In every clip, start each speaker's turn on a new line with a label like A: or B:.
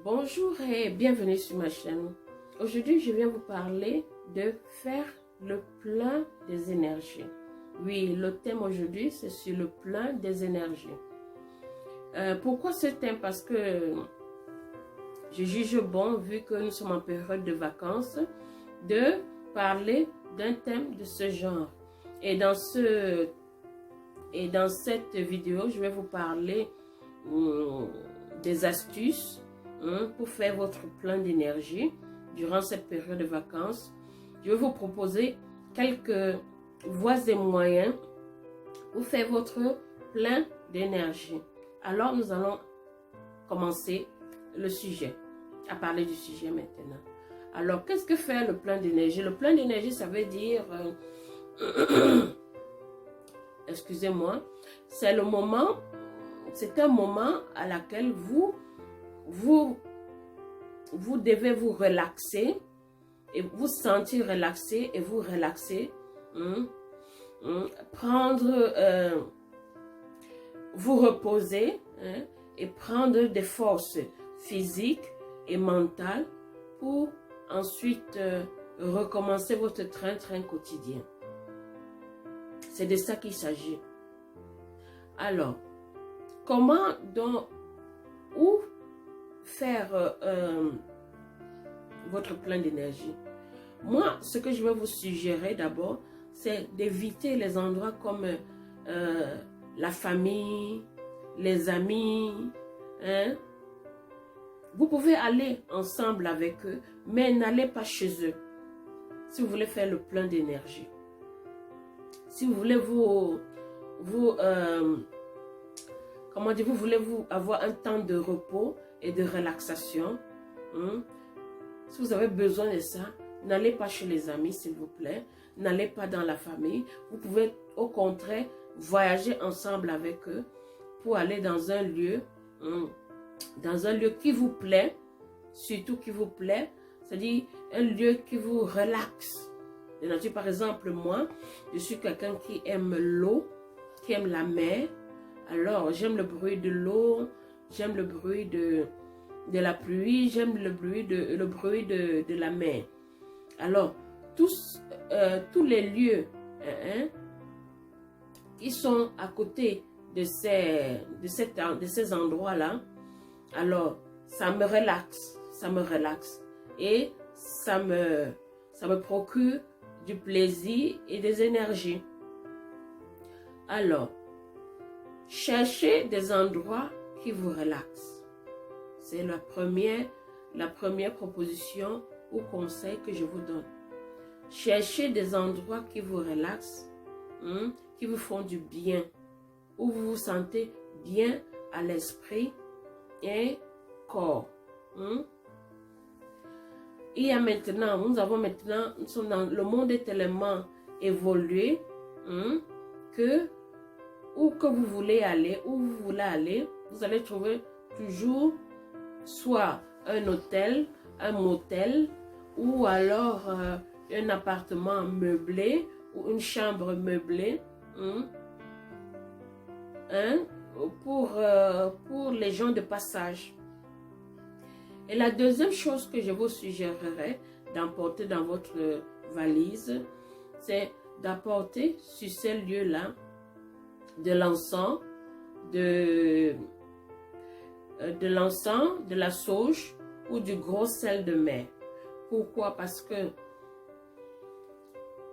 A: Bonjour et bienvenue sur ma chaîne. Aujourd'hui, je viens vous parler de faire le plein des énergies. Oui, le thème aujourd'hui, c'est sur le plein des énergies. Pourquoi ce thème? Parce que je juge bon, vu que nous sommes en période de vacances, de parler d'un thème de ce genre. Et dans cette vidéo, je vais vous parler des astuces pour faire votre plein d'énergie durant cette période de vacances. Je vais vous proposer quelques voies et moyens pour faire votre plein d'énergie. Alors, nous allons commencer à parler du sujet maintenant. Alors, qu'est-ce que fait le plein d'énergie? Le plein d'énergie, ça veut dire... excusez-moi, c'est un moment à laquelle vous devez vous relaxer et vous sentir relaxé et vous relaxer, vous reposer et prendre des forces physiques et mentales pour ensuite recommencer votre train-train quotidien. C'est de ça qu'il s'agit. Alors, comment donc, où faire votre plein d'énergie? Moi, ce que je vais vous suggérer d'abord, c'est d'éviter les endroits comme la famille, les amis. Vous pouvez aller ensemble avec eux, mais n'allez pas chez eux si vous voulez faire le plein d'énergie. Si vous voulez vous voulez avoir un temps de repos et de relaxation, si vous avez besoin de ça, n'allez pas chez les amis, s'il vous plaît. N'allez pas dans la famille. Vous pouvez au contraire voyager ensemble avec eux pour aller dans un lieu qui vous plaît, surtout qui vous plaît, c'est-à-dire un lieu qui vous relaxe. De nature, par exemple, moi, je suis quelqu'un qui aime l'eau, qui aime la mer. Alors, j'aime le bruit de l'eau, j'aime le bruit de la pluie, j'aime le bruit de la mer. Alors, tous les lieux qui sont à côté de ces endroits-là, alors, ça me relaxe et ça me procure du plaisir et des énergies. Alors, cherchez des endroits qui vous relaxent. C'est la première proposition ou conseil que je vous donne. Cherchez des endroits qui vous relaxent, qui vous font du bien, où vous vous sentez bien à l'esprit et corps. Il y a maintenant, nous sommes dans le monde est tellement évolué que où que vous voulez aller, vous allez trouver toujours soit un hôtel, un motel, ou alors un appartement meublé ou une chambre meublée pour les gens de passage. Et la deuxième chose que je vous suggérerais d'emporter dans votre valise, c'est d'apporter sur ces lieux-là de l'encens, de la sauge ou du gros sel de mer. Pourquoi? Parce que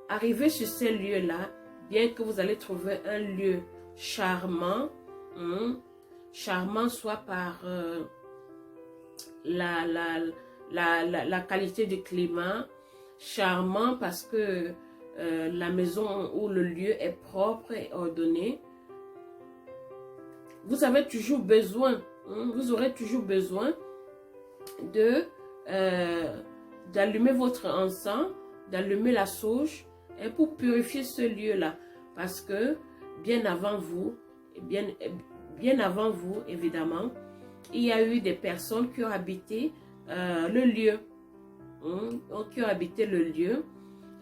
A: arrivé sur ces lieux-là, bien que vous allez trouver un lieu charmant, charmant soit par la qualité du climat, charmant parce que la maison ou le lieu est propre et ordonné. Vous aurez toujours besoin d'allumer votre encens, d'allumer la sauge et pour purifier ce lieu-là. Parce que bien avant vous, évidemment, il y a eu des personnes qui ont habité le lieu.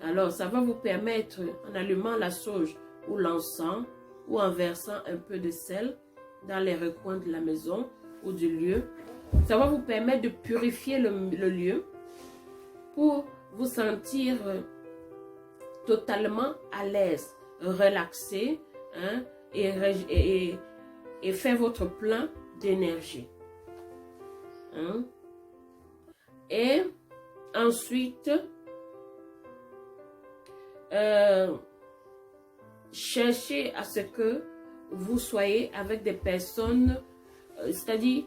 A: Alors, ça va vous permettre, en allumant la sauge ou l'encens, ou en versant un peu de sel dans les recoins de la maison ou du lieu, Ça va vous permettre de purifier le lieu pour vous sentir totalement à l'aise, relaxé, hein, et faire votre plein d'énergie. Hein. Et ensuite, cherchez à ce que vous soyez avec des personnes, c'est-à-dire,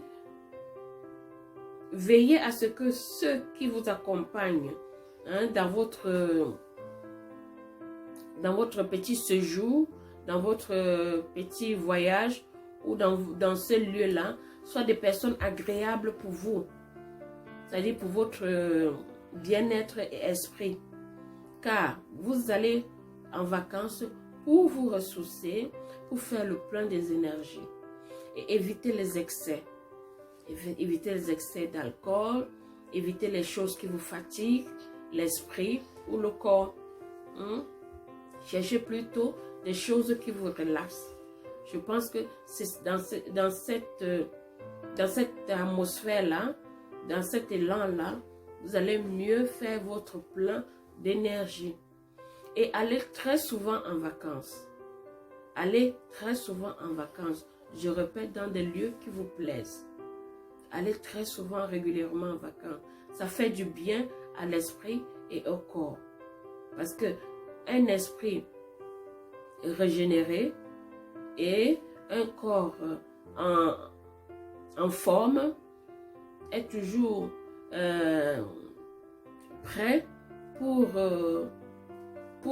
A: veillez à ce que ceux qui vous accompagnent, hein, dans votre petit séjour, dans votre petit voyage ou dans ce lieu-là, soient des personnes agréables pour vous, c'est-à-dire pour votre bien-être et esprit. Car vous allez en vacances pour vous ressourcer, pour faire le plein des énergies et éviter les excès. Éviter les excès d'alcool, éviter les choses qui vous fatiguent, l'esprit ou le corps. Cherchez plutôt des choses qui vous relaxent. Je pense que c'est dans cette atmosphère-là, dans cet élan-là, vous allez mieux faire votre plein d'énergie. Et allez très souvent en vacances. Allez très souvent en vacances. Je répète, dans des lieux qui vous plaisent. Allez très souvent, régulièrement en vacances. Ça fait du bien à l'esprit et au corps. Parce que un esprit régénéré et un corps en forme est toujours prêt pour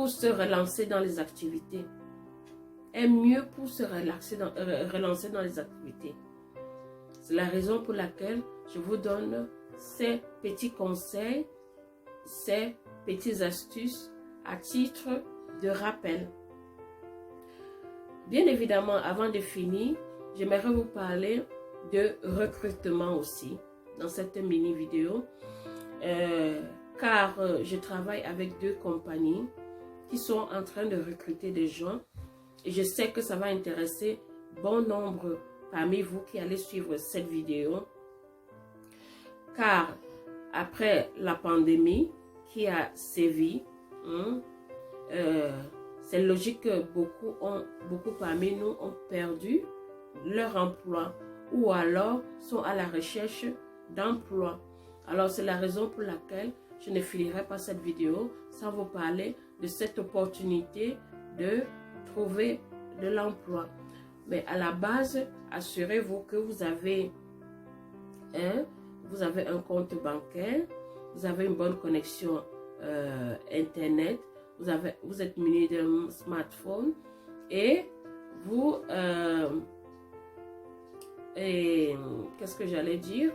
A: se relancer dans les activités. Est mieux pour se relancer dans les activités. C'est la raison pour laquelle je vous donne ces petits conseils, ces petites astuces à titre de rappel. Bien évidemment, avant de finir, j'aimerais vous parler de recrutement aussi dans cette mini vidéo, car je travaille avec 2 compagnies qui sont en train de recruter des gens et je sais que ça va intéresser bon nombre parmi vous qui allez suivre cette vidéo, car après la pandémie qui a sévi, c'est logique que beaucoup parmi nous ont perdu leur emploi ou alors sont à la recherche d'emploi. Alors c'est la raison pour laquelle je ne finirai pas cette vidéo sans vous parler de cette opportunité de trouver de l'emploi. Mais à la base, assurez-vous que vous avez un compte bancaire, vous avez une bonne connexion Internet, vous êtes muni d'un smartphone et vous... qu'est-ce que j'allais dire?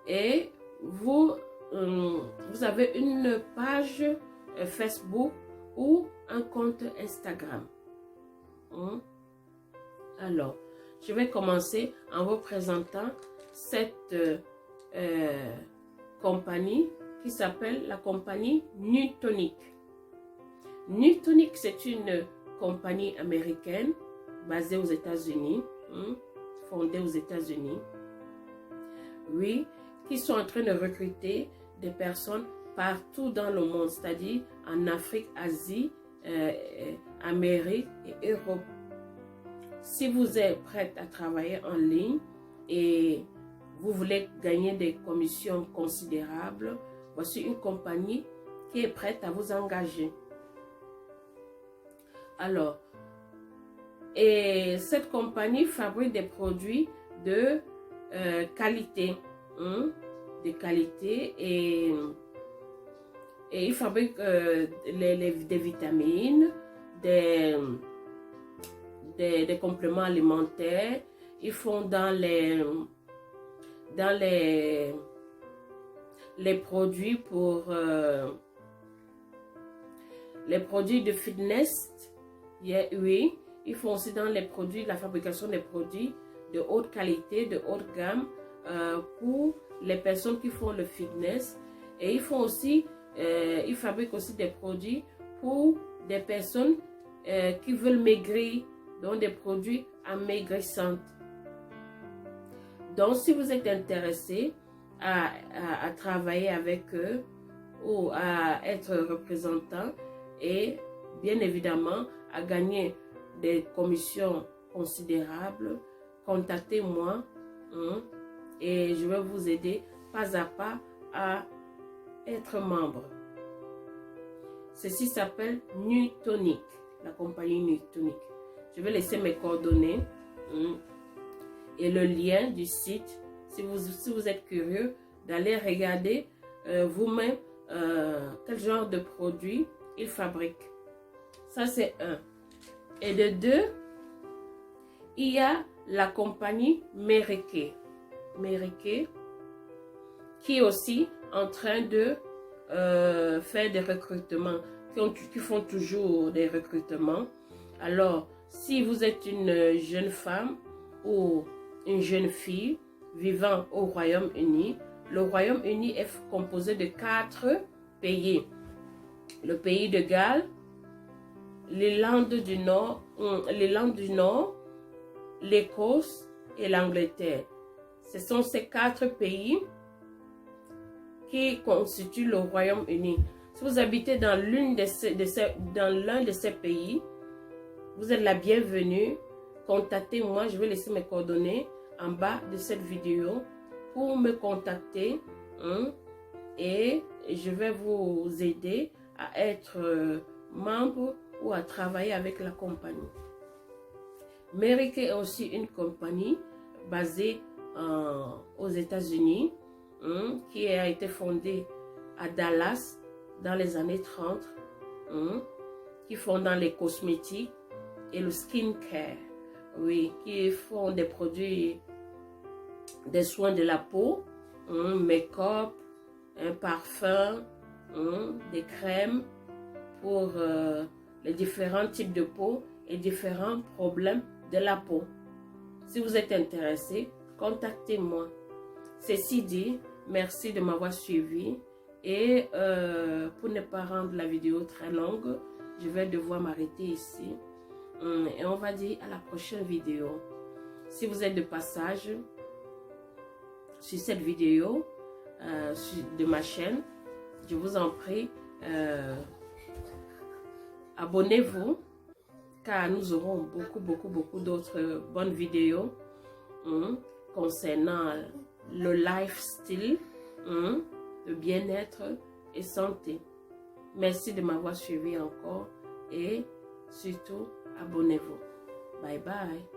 A: Et vous avez une page Facebook ou un compte Instagram. Alors, je vais commencer en vous présentant cette compagnie qui s'appelle la compagnie Nutonic. Nutonic, c'est une compagnie américaine basée aux États-Unis, fondée aux États-Unis. Oui, qui sont en train de recruter des personnes partout dans le monde, c'est-à-dire en Afrique, Asie, Amérique et Europe. Si vous êtes prête à travailler en ligne et vous voulez gagner des commissions considérables, voici une compagnie qui est prête à vous engager. Alors, et cette compagnie fabrique des produits de qualité, et ils fabriquent des vitamines, des compléments alimentaires. Ils font dans les produits pour les produits de fitness. Oui, ils font aussi dans les produits, la fabrication des produits de haute qualité, de haute gamme pour les personnes qui font le fitness. Et ils font aussi, ils fabriquent aussi des produits pour des personnes qui veulent maigrir, donc des produits amaigrissants. Donc, si vous êtes intéressé à travailler avec eux ou à être représentant et bien évidemment à gagner des commissions considérables, contactez-moi et je vais vous aider pas à pas à être membre. Ceci s'appelle Nutonic, la compagnie Nutonic. Je vais laisser mes coordonnées et le lien du site si vous êtes curieux d'aller regarder vous-même quel genre de produit ils fabriquent. Ça, c'est un. Et de deux, il y a la compagnie Mereke. Mereke, qui est aussi en train de faire des recrutements, qui font toujours des recrutements. Alors, si vous êtes une jeune femme ou une jeune fille vivant au Royaume-Uni, le Royaume-Uni est composé de 4 pays. Le pays de Galles, l'Irlande du Nord, l'Écosse et l'Angleterre. Ce sont ces 4 pays qui constituent le Royaume-Uni. Si vous habitez dans l'un de ces pays, vous êtes la bienvenue. Contactez-moi, je vais laisser mes coordonnées en bas de cette vidéo pour me contacter et je vais vous aider à être membre ou à travailler avec la compagnie. Mereke est aussi une compagnie basée aux États-Unis qui a été fondée à Dallas dans les années 30, qui font dans les cosmétiques et le skincare, oui, qui font des produits, des soins de la peau, make-up, un parfum, des crèmes pour les différents types de peau et différents problèmes de la peau. Si vous êtes intéressé, contactez-moi. Ceci dit, merci de m'avoir suivi et pour ne pas rendre la vidéo très longue, je vais devoir m'arrêter ici et on va dire à la prochaine vidéo. Si vous êtes de passage sur cette vidéo de ma chaîne, je vous en prie, abonnez-vous car nous aurons beaucoup d'autres bonnes vidéos concernant le lifestyle, le bien-être et santé. Merci de m'avoir suivi encore et surtout abonnez-vous. Bye bye.